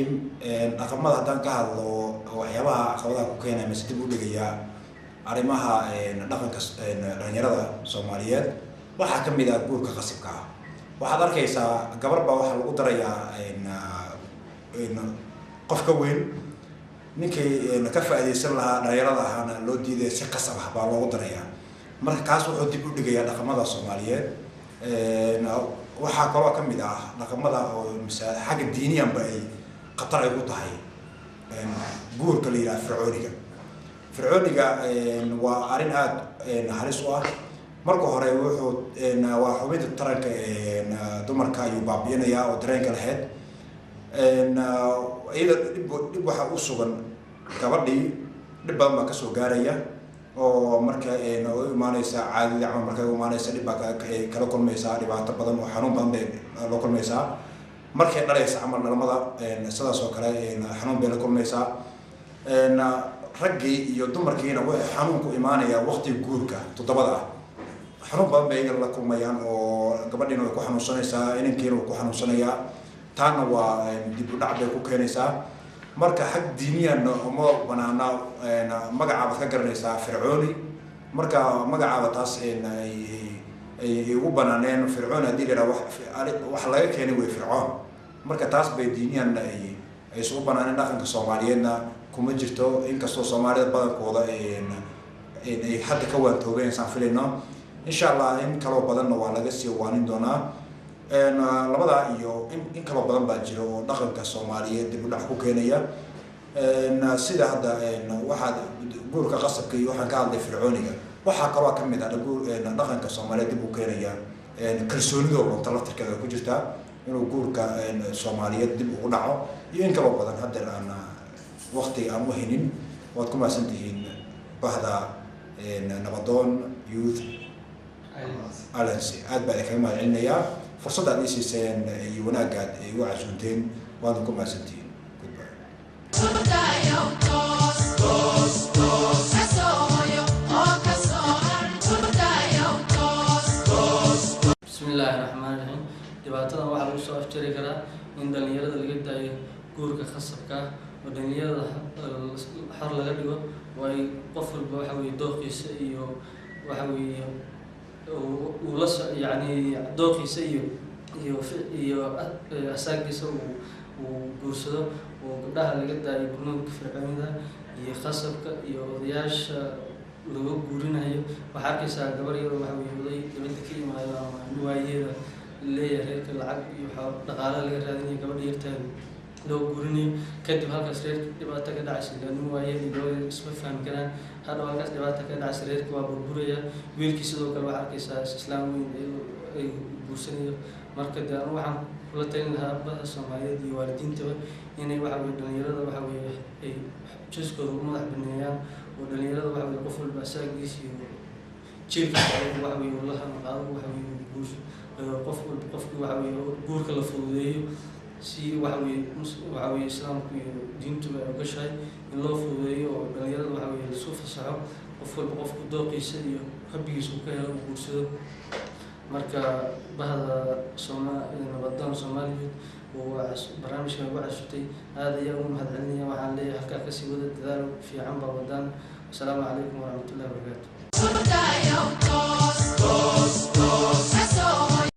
الرحيم dhaqamada haddaan ka hadlo waxyaabaha caqabadaha ku keenaya mise dib u dhigaya arrimaha dhaqanka dhalinyarada Soomaaliyeed waxaa ka mid ah guurka qasabka ah waxaad arkaysaa gabar baa waxa lagu darayaa qofka weyn ninkii ka faa'iideysan lahaa dhalinyarada ahana loo diiday si qasab ah baa loogu darayaa marka kaas wuxuu dib u dhigayaa dhaqamada Soomaaliyeed waxaa kaloo ka mid ah dhaqamada oo misaal xagga diiniyan ba ay qatar ay ku tahay guurka la yiraahdo fircooniga waa arrin aad halis u ah marka hore wuxuu waa xubinta taranka dumarka ayuu baabi'inayaa oo dareenka lahayd iyada dib waxa u sugan gabadhii dib badan baa ka soo gaaraya oo marka oo imaanaysa caadi ama marka oo imaanaysa dib baa kala kulmaysa dhibaato badan oo xanuun badan bay la kulmaysaa markay dhalaysa ama dhalmada sidaas oo kale xanuun bay la kulmaysaa raggii iyo dumarkiina way xanuun ku imaanaya waqti guurka todobada ah xanuun badan bay la kulmayaan oo gabadhiina way ku xanuunsanaysaa inankiina way ku xanuunsanayaa taana waa dib u dhac bay ku keenaysaa marka xag diiniyan uma banaana magacaaba ka garanaysaa fircooni marka magacaaba taas ay ugu banaaneen fircoon hadii la wax laga keenay way fircoon marka taas bay diiniyan ay soo banaaneen dhaqanka Soomaaliyeedna kuma jirto inkastoo Soomaalida badankooda ay hadda ka waantoobeen san filayno insha Allah in kala badanna waa laga sii waanin doonaa labada iyo in kala badan baa jiro oo dhaqanka Soomaaliyeed dib u dhac ku keenaya sida hadda waxa guurka qasabka iyo waxaan ka hadlay fircooniga waxa kale ka mid ah dhaqanka Soomaaliyeed dib u keenaya kalsoonida oo talaftirkeeda ku jirta inuu guurka Soomaaliyeed dib u dhaco iyo in kala badan hadda aan waqti aan u helin waad ku maasantihiin bahda nabadoon youth alliance aad baa ka mahadcelinayaa فرصة أن يسيسين يوناقات يوعزونتين وهذا كم أسنتين. بسم الله الرحمن الرحيم. دبعتنا واحد وصف أفتري كذا إن دنيا هذا اللي قد يكور كخصب كه ودنيا هذا حر لقديه ويقفل بوحوي دوقي سيء وحوي ولص يعني دوقي سيء أساق سو وجوسه وقدها اللي قد يكونون كفرعين ذا يخصب يودياش لو جورين هاي وحكي ساق قبري وحوي يضي لبنت كلمة نوايه اللي هيك العقل يحاول نقال اللي قاعدين قبري يرتين لو جوريني كتب هالكسر تبغى تكاد عشرة لأنه نوايه اللي اسمه فهم كلام هذا هالكسر تبغى تكاد عشرة كوابوريا ويل كيسدو كل واحد كيسا إسلامي بوسني marka aan waxaan kula talin lahaa bada Soomaaliyeed iyo waalidiinta inay waxa weey dhalinyarada waxa weey ay jiskooda u madax baneeyaan oo dhalinyarada waxa weey qof walba asaagiisa iyo jiilka waxa weey wallahi qaado waxa weey guush qof walba qofku waxa weey guurka la fududeeyo si waxa weey islaamku iyo diintu ay uga shay in loo fududeeyo oo dhalinyarada waxa weey soo fasaxo qof walba qofku dooqiisa iyo rabbigiisa uu ka helo guursado marka bahda nabadoon Soomaaliyeed oo barnaamijka ugu cusubtay aad ayaan u mahadcelinayaa waxaan leeyahay halka ka sii wada dadaal fiican baa wadaan. Assalaamu calaykum wa rahmatullahi wa barakaatuh.